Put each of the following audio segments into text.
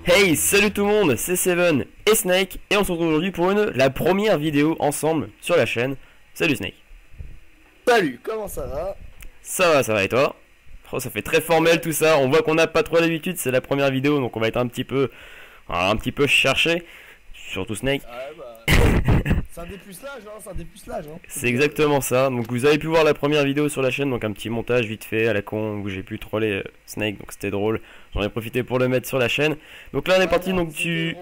Hey, salut tout le monde, c'est Seven et Snake et on se retrouve aujourd'hui pour la première vidéo ensemble sur la chaîne. Salut Snake. Salut, comment ça va? Ça va et toi? Oh, ça fait très formel tout ça, on voit qu'on n'a pas trop l'habitude, c'est la première vidéo donc on va être un petit peu cherché, surtout Snake. C'est un dépucelage, hein, c'est un dépucelage. Hein. C'est exactement ça, donc vous avez pu voir la première vidéo sur la chaîne, donc un petit montage vite fait à la con où j'ai pu troller Snake, donc c'était drôle, j'en ai profité pour le mettre sur la chaîne. Donc là on est parti, donc et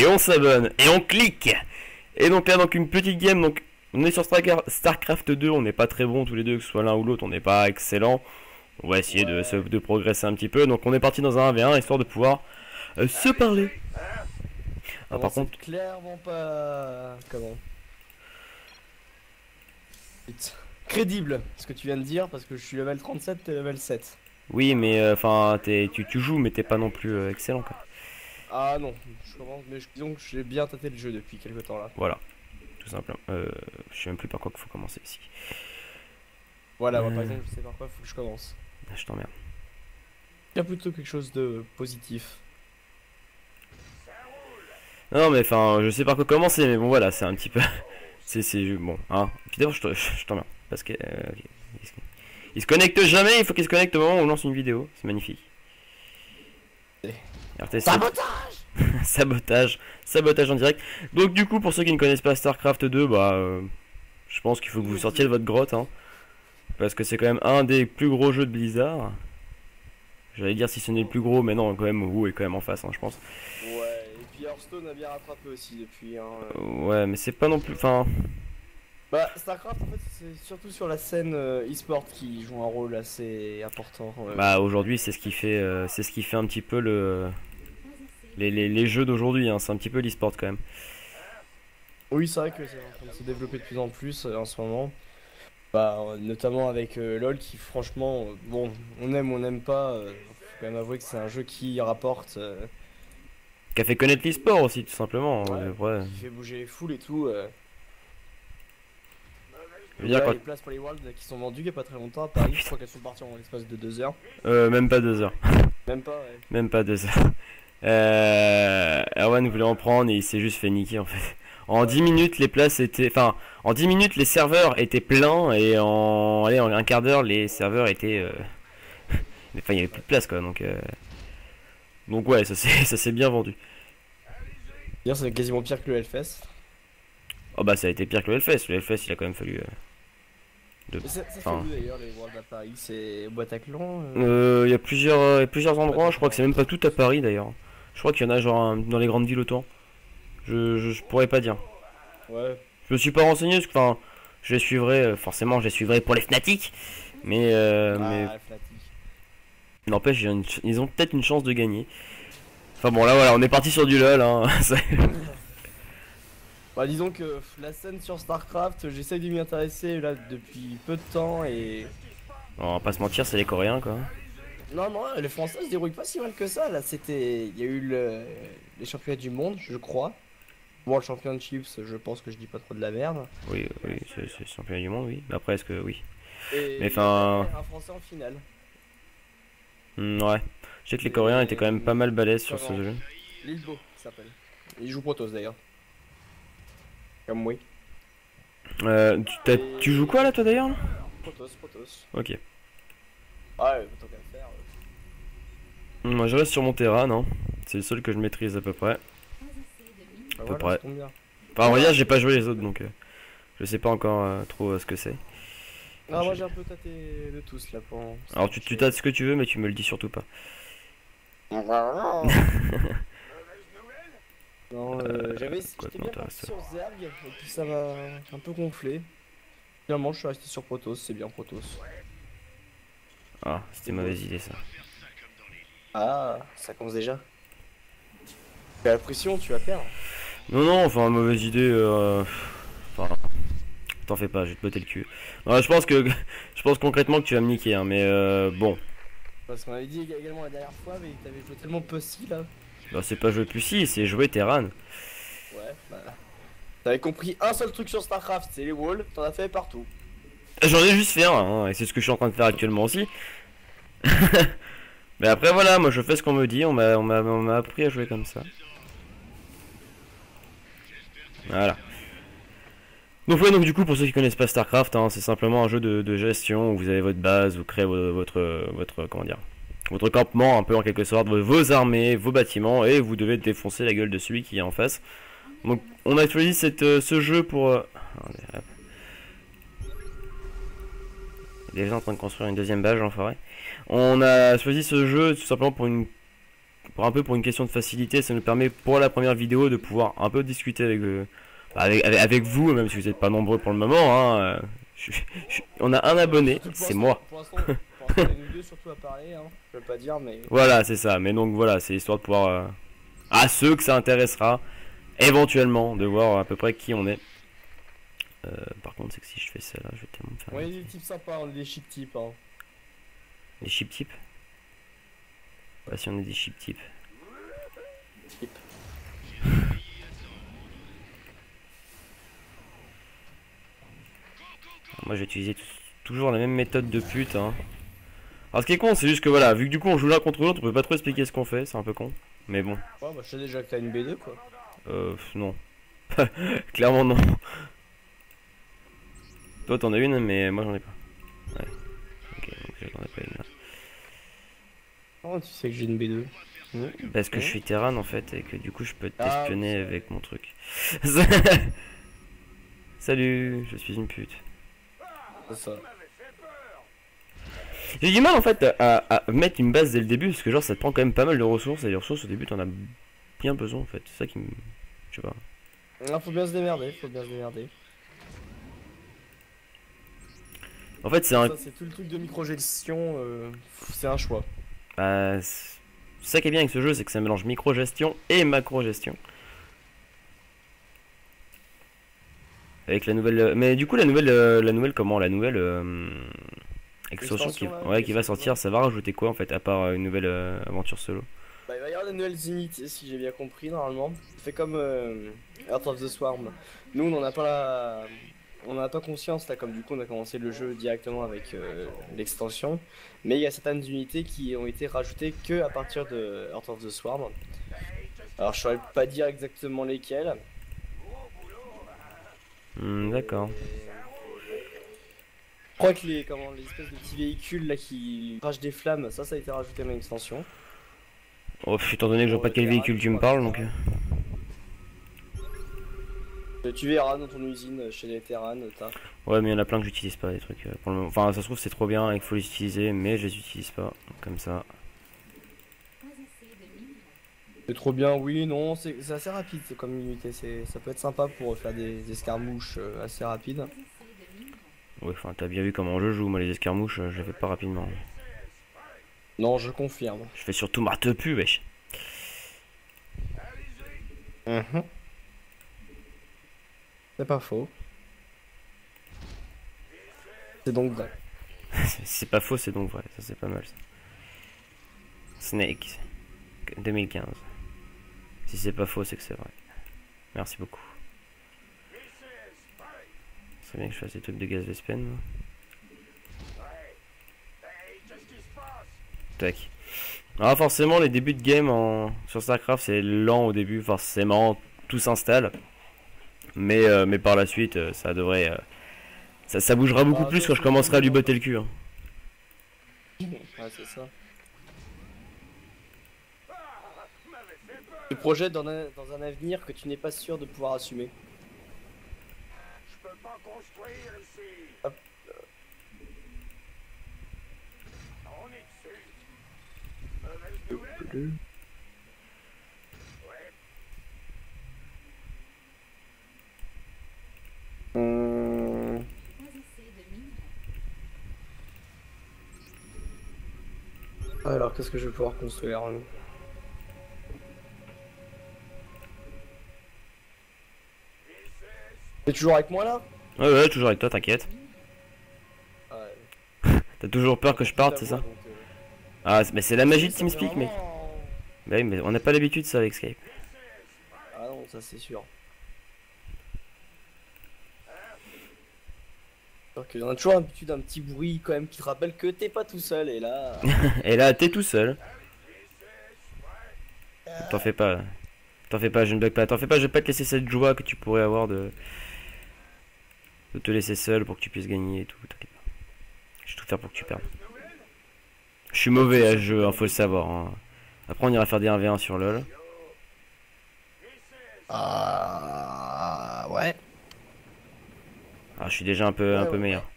on s'abonne, et on clique. Et donc là, donc une petite game, donc on est sur Starcraft 2, on n'est pas très bon tous les deux, que ce soit l'un ou l'autre, on n'est pas excellent. On va essayer de progresser un petit peu, donc on est parti dans un 1v1 histoire de pouvoir se parler. Ah, par contre, clairement pas crédible ce que tu viens de dire parce que je suis level 37 et level 7. Oui, mais enfin, tu joues, mais t'es pas non plus excellent quoi. Ah non, je commence, mais disons que j'ai bien tâté le jeu depuis quelques temps là. Voilà, tout simplement. Je sais même plus par quoi qu'il faut commencer ici. Voilà, moi, par exemple, je sais par quoi il faut que je commence. Je t'emmerde. Il y a plutôt quelque chose de positif. Non mais enfin je sais par quoi commencer mais bon voilà c'est un petit peu c'est bon hein. Puis d'abord je t'emmerde parce que il se connecte jamais, il faut qu'il se connecte au moment où on lance une vidéo, c'est magnifique. Sabotage. Sabotage en direct. Donc du coup pour ceux qui ne connaissent pas Starcraft 2 je pense qu'il faut que vous sortiez de votre grotte hein, parce que c'est quand même un des plus gros jeux de Blizzard. J'allais dire si ce n'est le plus gros mais non quand même WoW est quand même en face hein, je pense. Ouais. Et puis Hearthstone a bien rattrapé aussi depuis. Hein, Ouais, mais c'est pas non plus. Enfin. Bah, Starcraft en fait, c'est surtout sur la scène e-sport qui joue un rôle assez important. Bah, aujourd'hui, c'est ce qui fait un petit peu les jeux d'aujourd'hui. Hein, c'est un petit peu l'e-sport quand même. Oui, c'est vrai que c'est en train de se développer de plus en plus en ce moment. Bah, notamment avec LoL qui, franchement, bon, on aime ou on n'aime pas. Faut quand même avouer que c'est un jeu qui rapporte. Qui a fait connaître l'e-sport aussi, tout simplement. Ouais. Qui fait bouger les foules et tout. Je veux dire, les places pour les Worlds qui sont vendues il n'y a pas très longtemps à Paris, je crois qu'elles sont parties en l'espace de 2 heures. Même pas 2 heures. Même pas, ouais. Même pas 2 heures. Erwan voulait en prendre et il s'est juste fait niquer en fait. En 10 minutes, les places étaient. Enfin, en 10 minutes, les serveurs étaient pleins et en un quart d'heure, les serveurs étaient. Enfin, il n'y avait plus de place quoi donc. Donc ouais, ça s'est bien vendu. D'ailleurs, c'est quasiment pire que le Hellfest. Oh bah ça a été pire que le Hellfest. Le Hellfest il a quand même fallu. Ça fait où d'ailleurs les Worlds à Paris? C'est Bataclan Il y a plusieurs endroits. Je crois que c'est même pas tout à Paris d'ailleurs. Je crois qu'il y en a genre dans les grandes villes autant. Je pourrais pas dire. Ouais. Je me suis pas renseigné parce que enfin je les suivrai forcément je les suivrai pour les Fnatic. Mais n'empêche ils ont peut-être une chance de gagner. Enfin bon là voilà on est parti sur du LOL hein. Bah disons que la scène sur Starcraft, j'essaye de m'y intéresser là depuis peu de temps et... On va pas se mentir, c'est les Coréens quoi. Non, les Français se débrouillent pas si mal que ça là, c'était... Il y a eu les championnats du monde, je crois. World Championships, je pense que je dis pas trop de la merde. Oui, c'est championnat du monde, oui. Après, est-ce que oui. Et mais enfin... un Français en finale. Ouais. Je sais que les Coréens étaient quand même pas mal balèzes sur ce jeu. Lilbo, il s'appelle. Il joue Protoss d'ailleurs. Comme oui. Tu joues quoi là toi d'ailleurs? Protoss. Ok. Ouais, tant qu'à le faire. Moi je reste sur mon terrain, non. C'est le seul que je maîtrise à peu près. Bah, à peu voilà, près. Enfin, regarde, j'ai pas joué les autres donc je sais pas encore trop ce que c'est. Non, moi j'ai un peu tâté de tous là pour. Alors tu tâtes ce que tu veux, mais tu me le dis surtout pas. Non, j'étais bien parti sur Zerg et puis ça m'a un peu gonflé. Finalement, je suis resté sur Protoss, c'est bien Protoss. Ah, c'était mauvaise idée ça. Ah, ça commence déjà. T'as la pression, tu vas perdre. Non, enfin, mauvaise idée. Enfin, t'en fais pas, je vais te botter le cul. Non, je pense concrètement que tu vas me niquer, hein, mais bon. Parce qu'on avait dit également la dernière fois, mais t'avais joué tellement Pussy là. Bah, c'est pas jouer Pussy, c'est jouer Terran. Ouais, bah. T'avais compris un seul truc sur Starcraft, c'est les walls, t'en as fait partout. J'en ai juste fait un, hein, et c'est ce que je suis en train de faire actuellement aussi. Mais après voilà, moi je fais ce qu'on me dit, on m'a appris à jouer comme ça. Voilà. Donc ouais, donc du coup pour ceux qui connaissent pas StarCraft, hein, c'est simplement un jeu de gestion où vous avez votre base, vous créez votre comment dire, votre campement un peu en quelque sorte, vos armées, vos bâtiments et vous devez défoncer la gueule de celui qui est en face. Donc on a choisi ce jeu pour... attendez, hop. Il est déjà en train de construire une deuxième base, l'enfoiré. On a choisi ce jeu tout simplement pour une question de facilité. Ça nous permet pour la première vidéo de pouvoir un peu discuter avec vous, même si vous n'êtes pas nombreux pour le moment. Hein. On a un abonné, c'est moi. Pour l'instant, on est nous deux surtout à parler, hein. Je veux pas dire, mais... Voilà, c'est ça. Mais donc voilà, c'est histoire de pouvoir... à ceux que ça intéressera, éventuellement, de voir à peu près qui on est. Par contre, c'est que si je fais ça là, je vais tellement me faire... Ouais, des types sympas, on est des chic types, hein. Des chip types. Bah si on est des chip types. Type. Moi j'ai utilisé toujours la même méthode de pute. Hein. Alors ce qui est con, c'est juste que voilà, vu que du coup on joue l'un contre l'autre, on peut pas trop expliquer ce qu'on fait, c'est un peu con. Mais bon. Ouais, bah je sais déjà que t'as une B2 quoi. Non. Clairement non. Toi t'en as une, mais moi j'en ai pas. Ouais. Ok, donc j'en ai pas une là. Oh, tu sais que j'ai une B2. Parce que je suis Terran en fait, et que du coup je peux t'espionner avec mon truc. Salut, je suis une pute. C'est ça. J'ai du mal en fait à mettre une base dès le début parce que genre ça te prend quand même pas mal de ressources et les ressources au début t'en as bien besoin en fait. C'est ça qui me... Je sais pas. Ah, faut bien se démerder, faut bien se démerder. En fait c'est un... Ça c'est tout le truc de micro-gestion, c'est un choix. Bah, c'est ça qui est bien avec ce jeu, c'est que ça mélange micro-gestion et macro-gestion. Avec la nouvelle... Mais du coup la nouvelle comment? La nouvelle... extension qui va sortir, ça va rajouter quoi en fait, à part une nouvelle aventure solo? Bah, il va y avoir des nouvelles unités, si j'ai bien compris, normalement. C'est comme Heart of the Swarm. Nous, on n'en a pas on n'a pas conscience, là, comme du coup, on a commencé le jeu directement avec l'extension. Mais il y a certaines unités qui ont été rajoutées que à partir de Heart of the Swarm. Alors, je saurais pas dire exactement lesquelles. D'accord. Je crois que les espèces de petits véhicules là qui crachent des flammes, ça a été rajouté dans l'extension. Oh, étant donné que je vois pas de quel véhicule tu me parles, donc... Tu verras dans ton usine chez les Terran, t'as. Ouais, mais il y en a plein que j'utilise pas, des trucs pour le moment. Enfin, ça se trouve c'est trop bien et qu'il faut les utiliser, mais je les utilise pas, comme ça. C'est trop bien, oui, non, c'est assez rapide comme unité, ça peut être sympa pour faire des escarmouches assez rapides. Ouais, enfin, t'as bien vu comment je joue, moi les escarmouches, je les fais pas rapidement. Non, je confirme. Je fais surtout marteau-pu, wesh. C'est pas faux. C'est donc vrai. C'est pas faux, c'est donc vrai, ça c'est pas mal ça. Snake 2015. Si c'est pas faux, c'est que c'est vrai. Merci beaucoup. C'est bien que je fasse des trucs de gaz Vespen. Tac. Alors forcément les débuts de game sur StarCraft c'est lent au début, forcément tout s'installe. Mais par la suite ça devrait... ça bougera beaucoup plus quand je commencerai à lui botter le cul. Hein. Ouais, c'est ça. Tu projettes dans un avenir que tu n'es pas sûr de pouvoir assumer. Je peux pas construire ici. Hop. On est dessus. Mauvaise nouvelle. Ouais. Alors, qu'est-ce que je vais pouvoir construire? T'es toujours avec moi là? Ouais, toujours avec toi, t'inquiète. Ouais. T'as toujours peur que je parte, c'est ça? Ah, mais c'est la magie de TeamSpeak, mec. Bah oui, mais on n'a pas l'habitude ça avec Skype. Ah non, ça c'est sûr. Alors qu'il y en a toujours l'habitude d'un petit bruit quand même qui te rappelle que t'es pas tout seul et là. Et là, t'es tout seul. T'en fais pas. T'en fais pas, je ne bug pas. T'en fais pas, je vais pas te laisser cette joie que tu pourrais avoir de te laisser seul pour que tu puisses gagner et tout. T'inquiète pas. Je vais tout faire pour que tu perdes. Je suis mauvais à ce jeu, hein, faut le savoir. Hein. Après, on ira faire des 1v1 sur LoL. Ah ouais. Ah, je suis déjà un peu meilleur.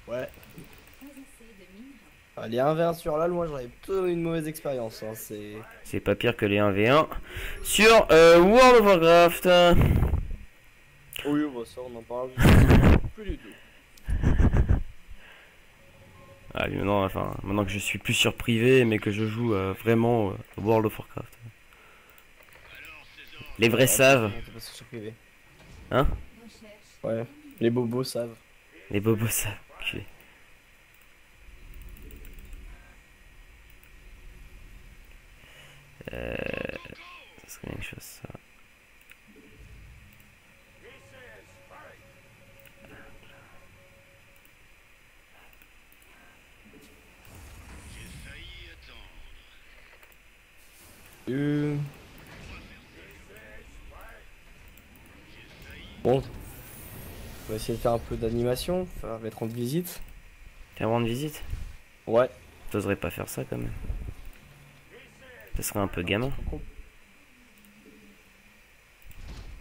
Ouais. Ah, les 1v1 sur LoL, moi j'aurais plutôt une mauvaise expérience. Hein. C'est pas pire que les 1v1 sur World of Warcraft. Oui, bah ça on en parle plus du tout. Ah, mais maintenant, enfin, maintenant que je suis plus sur privé, mais que je joue vraiment World of Warcraft. Les vrais savent. T'es passé sur privé. Hein? Ouais, les bobos savent. Les bobos savent. Enculé. Ça serait bien une chose ça. Bon, on va essayer de faire un peu d'animation, faire mettre en visite. T'as rendre visite? Ouais. T'oserais pas faire ça quand même. Ça serait un peu gamin.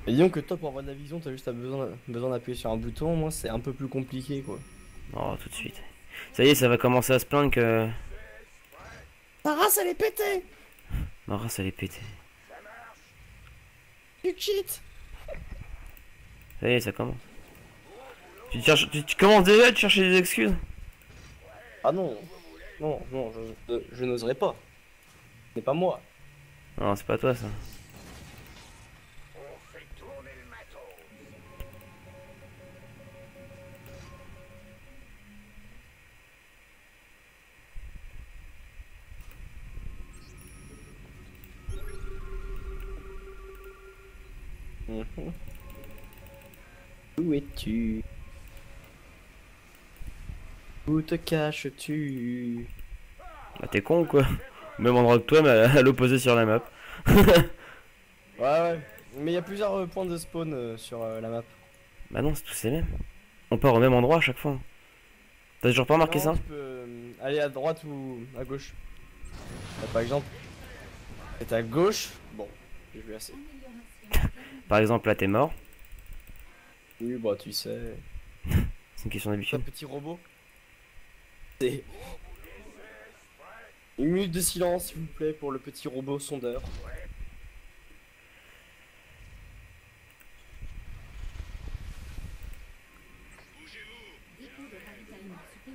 Et disons que toi pour avoir de la vision, t'as juste besoin d'appuyer sur un bouton, moi c'est un peu plus compliqué quoi. Oh, tout de suite. Ça y est, ça va commencer à se plaindre que Ta race elle est pétée. ma race elle est pétée. Tu cheat. Ça y est, ça commence. Tu commences déjà à te chercher des excuses? Ah non, je n'oserais pas. Ce n'est pas moi. Non, c'est pas toi ça. On fait tourner le matos. Où es-tu? Où te caches-tu? Bah t'es con ou quoi? Même endroit que toi, mais à l'opposé sur la map. Ouais, mais il y a plusieurs points de spawn sur la map. Bah non, c'est tous les mêmes. On part au même endroit à chaque fois. T'as toujours pas remarqué Non, ça? tu peux aller à droite ou à gauche. Là, par exemple, c'est à gauche. Bon, j'ai vu assez. Par exemple, là t'es mort. Oui, bah tu sais. C'est une question Un d'habitude. petit robot. C'est une minute de silence, s'il vous plaît, pour le petit robot sondeur.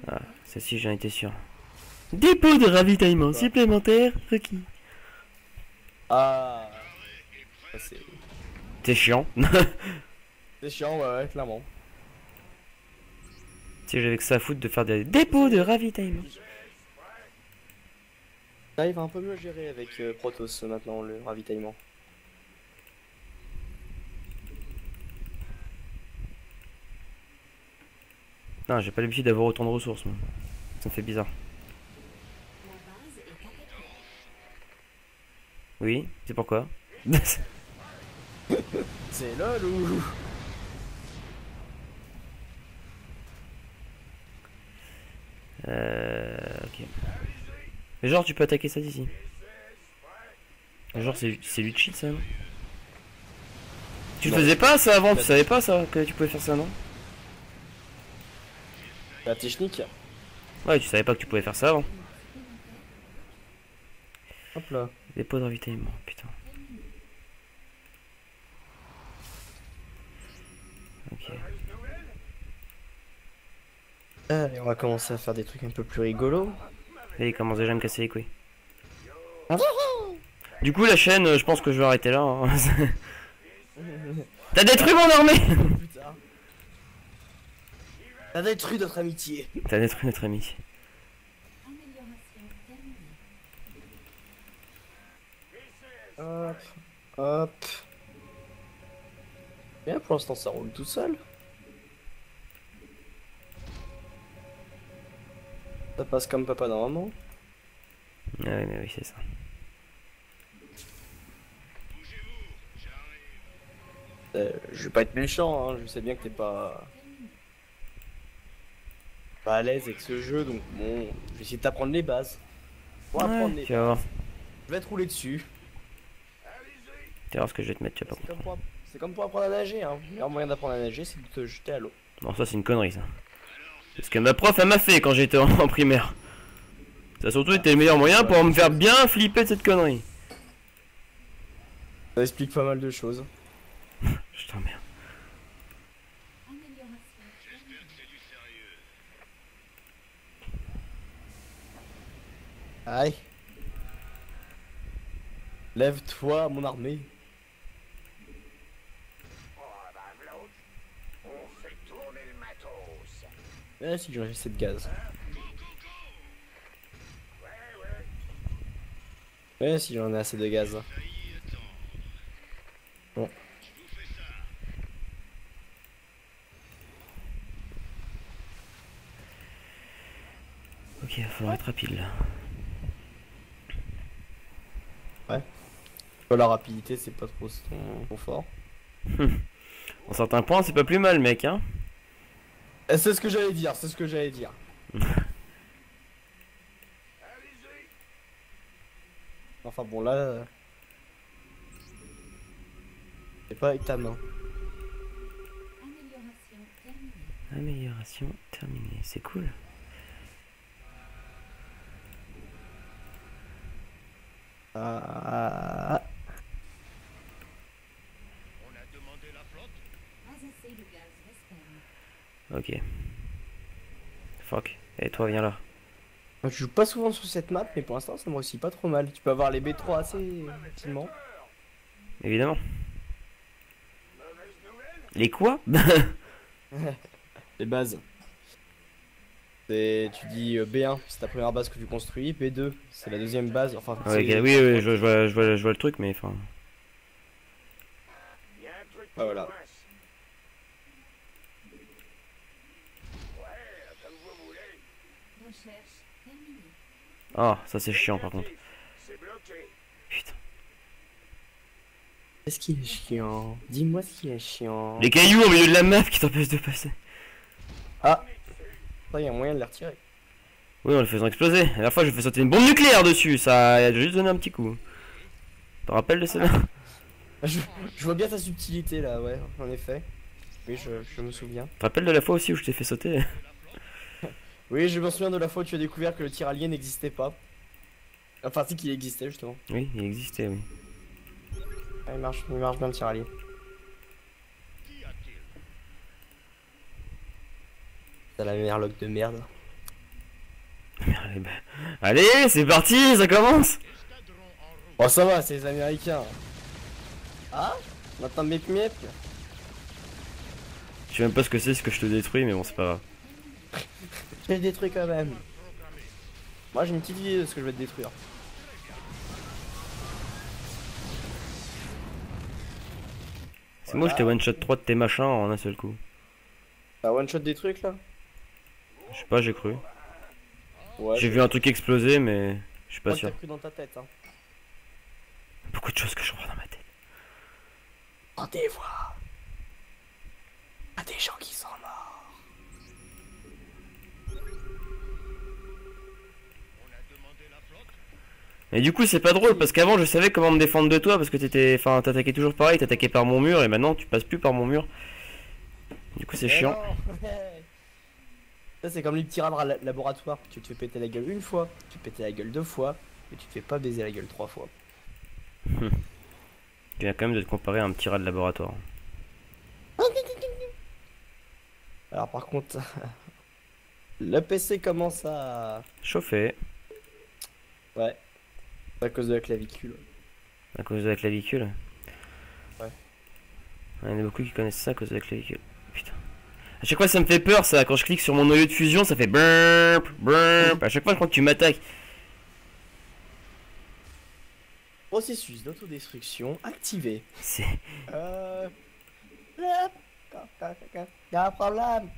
Ah, celle-ci j'en étais sûr. Dépôt de ravitaillement supplémentaire requis. Ah, ça, T'es chiant. c'est chiant, ouais, clairement. Si j'avais que ça à foutre de faire des dépôts de ravitaillement. J'arrive à un peu mieux gérer avec Protoss maintenant, le ravitaillement. Non, j'ai pas l'habitude d'avoir autant de ressources, moi. Ça me fait bizarre. Oui, c'est pourquoi. C'est lol ou... Ok. Mais genre, tu peux attaquer ça d'ici. Genre, c'est du cheat ça, non? Tu le Non. faisais pas ça avant? Tu savais pas ça que tu pouvais faire ça, non? La technique. Ouais, tu savais pas que tu pouvais faire ça avant. Hop là. Dépôt de ravitaillement, putain. Ok. Allez, on va commencer à faire des trucs un peu plus rigolos. Et il commence déjà à me casser les couilles. Du coup, la chaîne, je pense que je vais arrêter là. Hein. T'as détruit mon armée! Putain. T'as détruit notre amitié. T'as détruit notre amitié. Hop, hop. Bien, pour l'instant, ça roule tout seul. Ça passe comme papa dans maman. Ah oui, mais oui, c'est ça. Je vais pas être méchant, hein. Je sais bien que t'es pas à l'aise avec ce jeu, donc bon, je vais essayer de t'apprendre les bases. Pour apprendre les Tu vas voir. bases, je vais te rouler dessus. Tu vas voir ce que je vais te mettre, tu vas pas C'est comprendre. c'est comme pour apprendre à nager, hein. Le meilleur moyen d'apprendre à nager, c'est de te jeter à l'eau. Non, ça c'est une connerie ça. C'est ce que ma prof elle m'a fait quand j'étais en primaire. Ça a surtout été le meilleur moyen pour me faire bien flipper de cette connerie. Ça explique pas mal de choses. Je t'emmerde. Aïe. Lève-toi, mon armée. Oh, bah, l'autre. On fait tourner le matos. Ah si, j'en ai assez de gaz. Ouais, si j'en ai assez de gaz. Bon. Ok, il va falloir être rapide là. La rapidité, c'est pas trop ton fort. En certains points, c'est pas plus mal, mec, hein. C'est ce que j'allais dire, c'est ce que j'allais dire. Enfin bon, là... C'est pas avec ta main. Amélioration terminée, c'est cool. Ah... Ok. Fuck. Et toi, viens là. Je joue pas souvent sur cette map, mais pour l'instant ça me réussit pas trop mal. Tu peux avoir les B3 assez facilement. Évidemment. Les quoi? Les bases. Tu dis B1, c'est ta première base que tu construis. B2, c'est la deuxième base. Enfin, Ah, ok, oui, oui, je vois le truc, mais enfin. Y a un truc Ah, voilà. qui coince. Ouais, comme vous voulez. Ah, ça c'est chiant par contre. C'est bloqué. Putain. Qu'est-ce qui est chiant? Dis-moi ce qui est chiant. Les cailloux au milieu de la map qui t'empêchent de passer. Ah, ça, y a moyen de les retirer. Oui, en le faisant exploser. La dernière fois, je fais sauter une bombe nucléaire dessus. Ça a juste donné un petit coup. Tu te rappelles de celle-là? Je vois bien ta subtilité là, ouais, en effet. Oui, je me souviens. Tu te rappelles de la fois aussi où je t'ai fait sauter? Oui, je me souviens de la fois où tu as découvert que le tir alien n'existait pas. Enfin, si qu'il existait justement. Oui, il existait, oui. Ah, il marche bien le tir alien. T'as la meilleure lock de merde. Allez, bah... Allez, c'est parti, ça commence. Oh, ça va, c'est les Américains. Ah, maintenant mip mip. Je sais même pas ce que c'est, ce que je te détruis, mais bon, c'est pas grave. Je les détruis quand même. Moi, j'ai une petite idée de ce que je vais te détruire. C'est moi, je t'ai one shot 3 de tes machins en un seul coup. T'as one shot des trucs là? Je sais pas, j'ai cru. Ouais. J'ai vu un truc exploser, mais je suis pas Moi, sûr. t'as cru dans ta tête, hein. Beaucoup de choses que je vois dans ma tête. Rendez-vous à des gens qui sont morts. Et du coup, c'est pas drôle parce qu'avant, je savais comment me défendre de toi parce que t'attaquais toujours pareil, t'attaquais par mon mur et maintenant tu passes plus par mon mur. Du coup, c'est Eh chiant. non. Ça, c'est comme les petits rats de laboratoire. Tu te fais péter la gueule une fois, tu te fais péter la gueule deux fois, et tu te fais pas baiser la gueule trois fois. Tu viens quand même de te comparer à un petit rat de laboratoire. Alors, par contre, le PC commence à. Chauffé Ouais. À cause de la clavicule. à cause de la clavicule. Ouais. Il y en a beaucoup qui connaissent ça à cause de la clavicule. Putain. À chaque fois, ça me fait peur ça. Quand je clique sur mon noyau de fusion, ça fait burp, burp. À chaque fois, je crois que tu m'attaques. Processus d'autodestruction activé. C'est. Y'a un problème.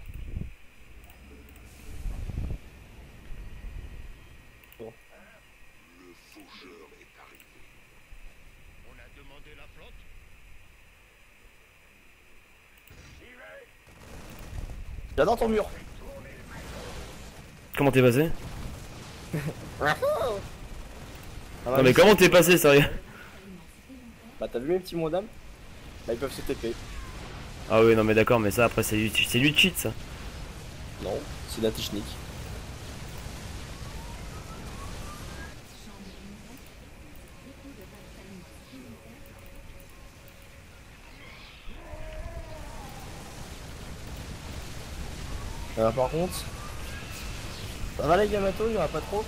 J'adore ton mur. Comment t'es passé? Ah, Non mais comment t'es passé, sérieux? Bah t'as vu mes petits mots d'âme? Là ils peuvent se TP. Ah oui, non mais d'accord, mais ça après c'est du cheat ça. Non, c'est de la technique. Par contre, ça va les Yamato, il y en a pas trop.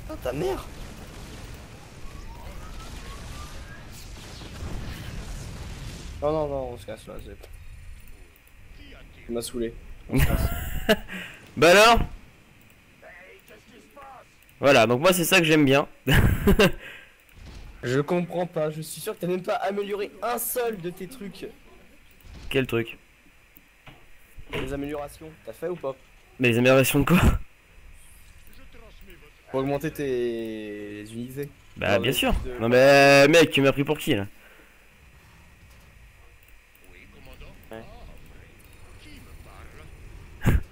Ah ta mère. Non non non, on se casse là, c'est... Tu m'as saoulé. On se casse. Bah alors? Hey, qu'est-ce qui se passe? Voilà, donc moi c'est ça que j'aime bien. Je comprends pas, je suis sûr que t'as même pas amélioré un seul de tes trucs. Quel truc? Les améliorations, t'as fait ou pas? Mais les améliorations de quoi? Pour augmenter tes unités. Bah Non, bien mais sûr. de- Non mais mec, tu m'as pris pour qui là?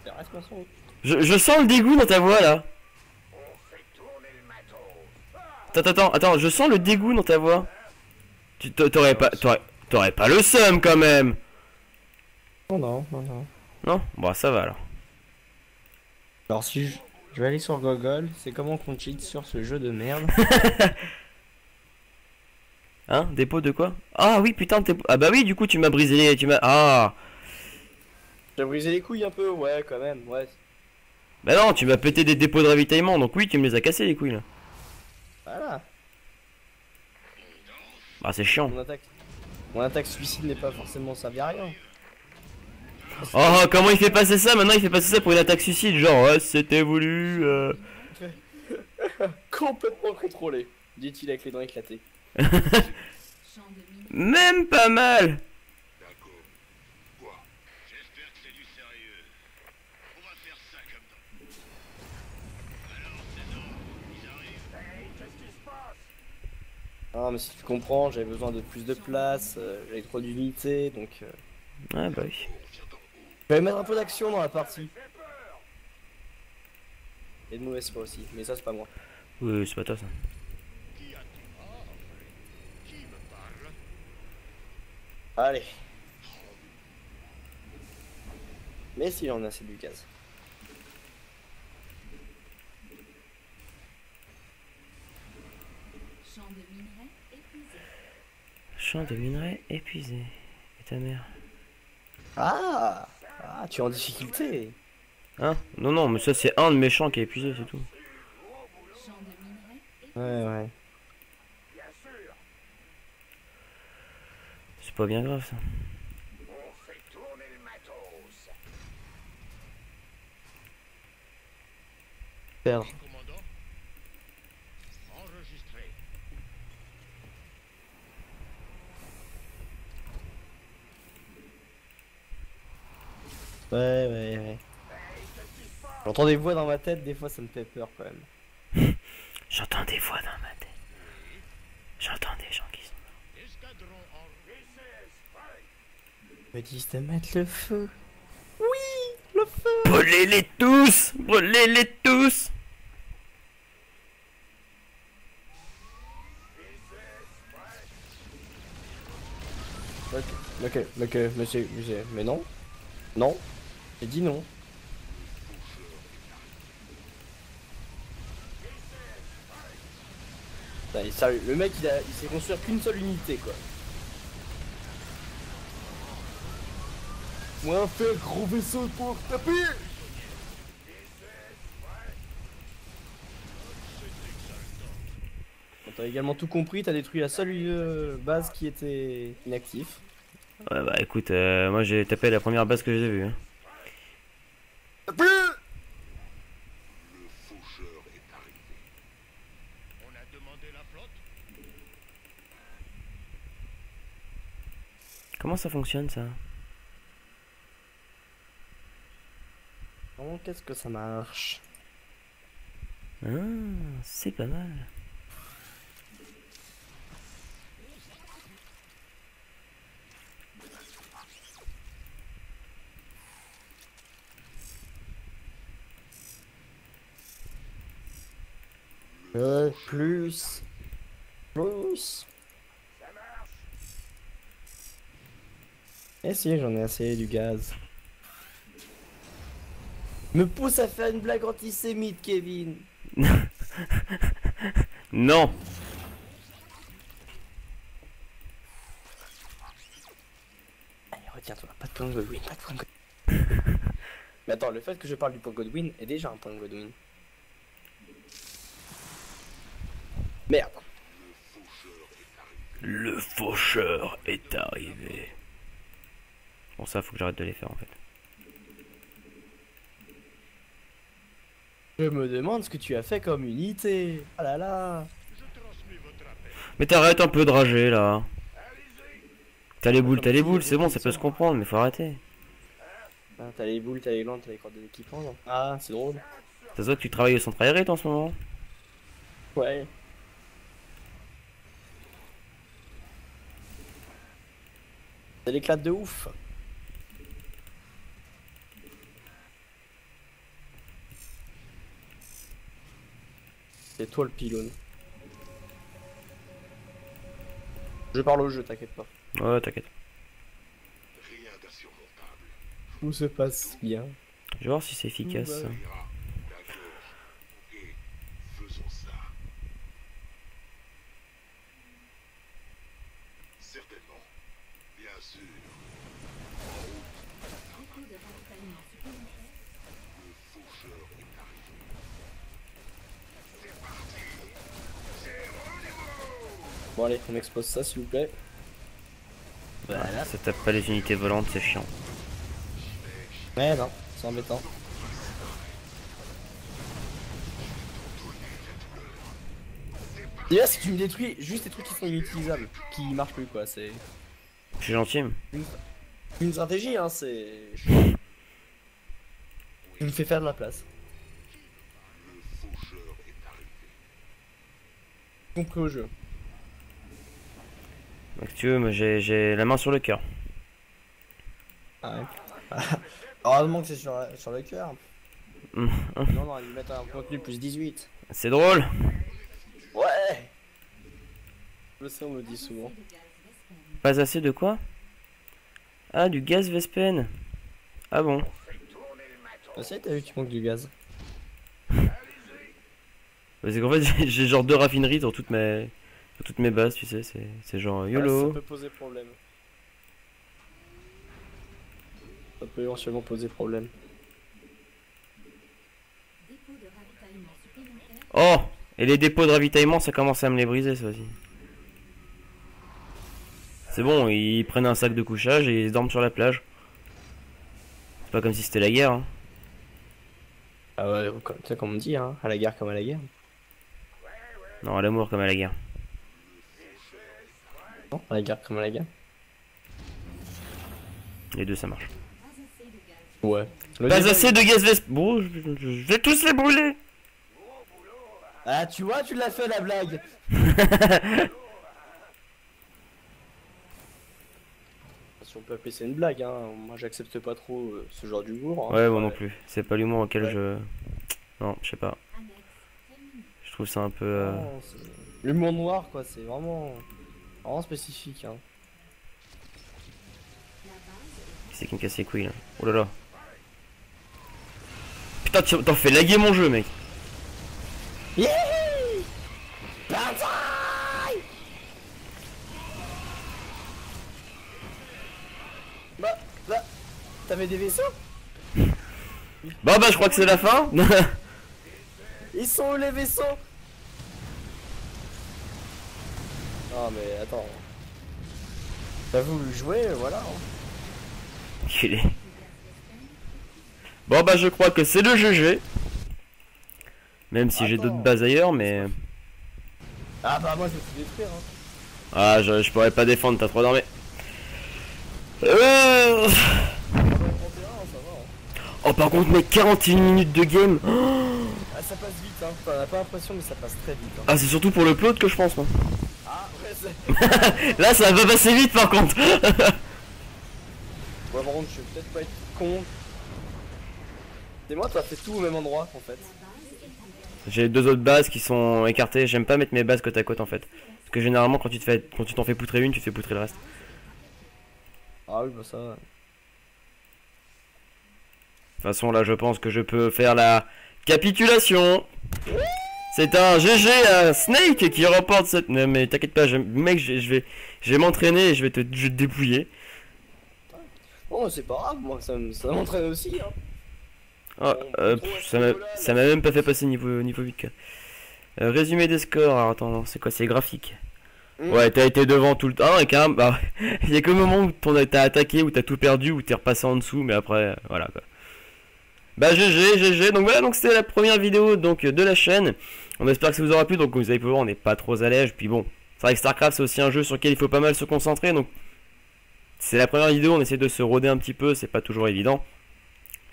Reste-moi. Je sens le dégoût dans ta voix là. On fait tourner le matos. Attends, je sens le dégoût dans ta voix. T'aurais pas le seum quand même. Non, non, non, non. Non? Bon, ça va alors. Alors si je vais aller sur Google, c'est comment qu'on cheat sur ce jeu de merde. Hein? Dépôt de quoi? Ah oui, putain, ah bah oui, du coup, tu m'as brisé les... Ah! J'ai brisé les couilles un peu, ouais, quand même, ouais. Bah non, tu m'as pété des dépôts de ravitaillement, donc oui, tu me les as cassés les couilles là. Voilà. Bah c'est chiant. Mon attaque suicide n'est pas forcément servi à rien. Oh, comment il fait passer ça? Maintenant, il fait passer ça pour une attaque suicide, genre, ouais, c'était voulu... Complètement contrôlé, dit-il avec les dents éclatées. Même pas mal! D'accord. Quoi? J'espère que c'est du sérieux. On va faire ça comme dans... Alors, c'est non, ils arrivent. Hey, qu'est-ce qui se passe? Ah mais si tu comprends, j'avais besoin de plus de place, j'avais trop d'unités, donc... Ah bah oui. Je vais mettre un peu d'action dans la partie. Et de mauvaise foi aussi, mais ça c'est pas moi. Oui, c'est pas toi ça. Qui a-t-on? Ah, qui me parle? Allez. Mais s'il en a, c'est du gaz. Champ de minerais épuisé. Champ de minerais épuisé. Et ta mère? Ah, tu es en difficulté. Hein? Non, non, mais ça c'est un de mes champs qui est épuisé, c'est tout. Champ de minerais épuisé. Ouais. Bien sûr. C'est pas bien grave ça. On fait tourner le matos. Perdre. Commandant? Enregistré. Ouais. J'entends des voix dans ma tête, des fois ça me fait peur quand même. J'entends des voix dans ma tête. J'entends des gens qui sont... Escadron en... Ils me disent de mettre le feu. Oui, le feu. Brûlez-les tous! Brûlez-les tous! Ok, monsieur, mais non. Non, j'ai dit non. Putain, sérieux, le mec il sait construire qu'une seule unité quoi. Moi fait un gros vaisseau pour taper. Bon, t'as également tout compris, t'as détruit la seule base qui était inactive. Ouais bah écoute, moi j'ai tapé la première base que j'ai vue. Hein. Taper. Le faucheur est arrivé. On a demandé la flotte? Comment ça fonctionne ça? Comment qu'est-ce que ça marche? Ah, c'est pas mal. Plus. Plus. Eh si, j'en ai assez du gaz. Me pousse à faire une blague antisémite, Kevin. Non. Allez, retiens-toi, pas de point de Godwin, pas de point de Godwin. Mais attends, le fait que je parle du point de Godwin est déjà un point de Godwin. Merde. Le faucheur est arrivé. Bon, ça, faut que j'arrête de les faire en fait. Je me demande ce que tu as fait comme unité. Ah là là. Mais t'arrêtes un peu de rager là. T'as les boules, c'est bon, ça peut se comprendre, mais faut arrêter. Ah, t'as les boules, t'as les glandes, t'as les cordes d'équipement. Non. Ah, c'est drôle. Ça se voit que tu travailles au centre aéré toi, en ce moment. Ouais. Ça l'éclate de ouf. C'est toi le pylône. Je parle au jeu, t'inquiète pas. Ouais, t'inquiète. Rien d'insurmontable. Tout se passe bien. Je vais voir si c'est efficace. Bah, Ira. D'accord. Ok. Faisons ça. Certainement. Bien sûr. Dépôt de ravitaillement supplémentaire. Le faucheur est arrivé. Bon allez, on expose ça s'il vous plaît. Voilà. Ça tape pas les unités volantes, c'est chiant. Ouais non, c'est embêtant. Déjà si tu me détruis juste des trucs qui sont inutilisables, qui marchent plus quoi, c'est Je suis gentil. une stratégie hein, c'est... Tu me fais faire de la place. Le faucheur est arrivé. Compris au jeu. Donc, si tu veux, moi j'ai la main sur le cœur. Ah ouais. Heureusement que c'est sur le cœur. Hum, hum. Non, on aurait dû mettre un contenu plus 18. C'est drôle. Ouais. Le ça on me dit souvent. De gaz Vespene. Pas assez de quoi? Ah, du gaz Vespene. Ah bon? Ah si, t'as vu qu'il manque du gaz. C'est qu'en fait j'ai genre 2 raffineries sur toutes mes bases, tu sais, c'est genre Ah, YOLO. ça peut poser problème. Ça peut éventuellement poser problème. Dépôt de ravitaillement supplémentaire. Oh! Et les dépôts de ravitaillement, ça commence à me les briser, ça aussi. C'est bon, ils prennent un sac de couchage et ils dorment sur la plage. C'est pas comme si c'était la guerre, hein. Ah ouais, comme on dit, hein, à la guerre comme à la guerre. Non, à l'amour comme à la guerre. Non, à la guerre comme à la guerre. Les deux, ça marche. Pas assez de gaz. Ouais. Pas assez de gaz Vespene. Bon, je vais tous les brûler. Ah, tu vois, tu l'as fait la blague. Si on peut appeler ça une blague, hein. Moi j'accepte pas trop ce genre d'humour. Hein. Ouais, moi non plus. C'est pas l'humour auquel Ouais. je... Non, je sais pas. Annexe terminée. Je trouve ça un peu... Non, c'est- L'humour noir, quoi, c'est vraiment spécifique. Hein. La base est C'est qui me casse les couilles là. Oh là là. Putain, t'en fais laguer mon jeu, mec. Yeah Banzai Bah, t'avais des vaisseaux? Bah, je crois que c'est la fin. Ils sont où les vaisseaux? Non mais attends. T'as voulu jouer, voilà. Hein. Enculé. Bon, bah, je crois que c'est le GG. Même si j'ai Attends. d'autres bases ailleurs, mais... Ah bah moi je vais tout détruire. Hein. Ah, je pourrais pas défendre, t'as trop dormi. On est en 31, ça va. Hein. Oh, par contre, mec, 41 minutes de game. Ah, ça passe vite, hein. Enfin, on a pas l'impression, mais ça passe très vite. Hein. Ah, c'est surtout pour le plot que je pense, moi. Ah, ouais, c'est. Là, ça va passer vite, par contre. Ouais, par contre, je vais peut-être pas être con. C'est moi, t'as fait tout au même endroit en fait. la base est en J'ai 2 autres bases qui sont écartées. J'aime pas mettre mes bases côte à côte en fait. Parce que généralement quand tu t'en fais poutrer une, tu te fais poutrer le reste. Ah oui, bah ça. De toute façon là je pense que je peux faire la capitulation. C'est un GG à Snake qui remporte cette... Non mais t'inquiète pas, mec je vais m'entraîner et je vais te dépouiller. Bon, c'est pas grave, moi ça m'entraîne aussi. Hein. Ah, ça m'a même pas fait passer niveau 8 quoi. Résumé des scores, alors attends, non, c'est quoi, c'est graphique. Ouais, t'as été devant tout le temps. Ah, et quand même, bah, il y a que le moment où t'as attaqué, où t'as tout perdu, où t'es repassé en dessous, mais après, voilà quoi. Bah GG, donc voilà, donc c'était la première vidéo donc de la chaîne. On espère que ça vous aura plu, donc comme vous avez pu voir, on n'est pas trop à l'aise, puis bon, c'est vrai que StarCraft c'est aussi un jeu sur lequel il faut pas mal se concentrer, donc c'est la première vidéo, on essaie de se roder un petit peu, c'est pas toujours évident.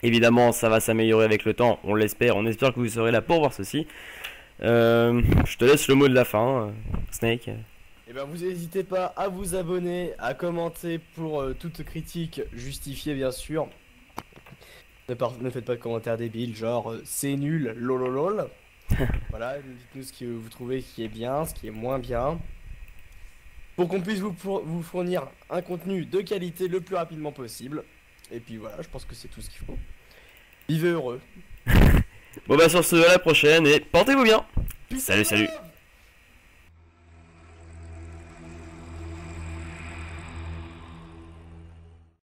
Évidemment, ça va s'améliorer avec le temps, on l'espère, on espère que vous serez là pour voir ceci. Je te laisse le mot de la fin, Snake. Et ben vous n'hésitez pas à vous abonner, à commenter pour toute critique justifiée bien sûr. Ne faites pas de commentaires débiles, genre c'est nul, lololol. Voilà, dites-nous ce que vous trouvez qui est bien, ce qui est moins bien. Pour qu'on puisse vous fournir un contenu de qualité le plus rapidement possible. Et puis voilà, je pense que c'est tout ce qu'il faut. Vivez heureux. Bon bah sur ce, à la prochaine et portez-vous bien. Salut. Love.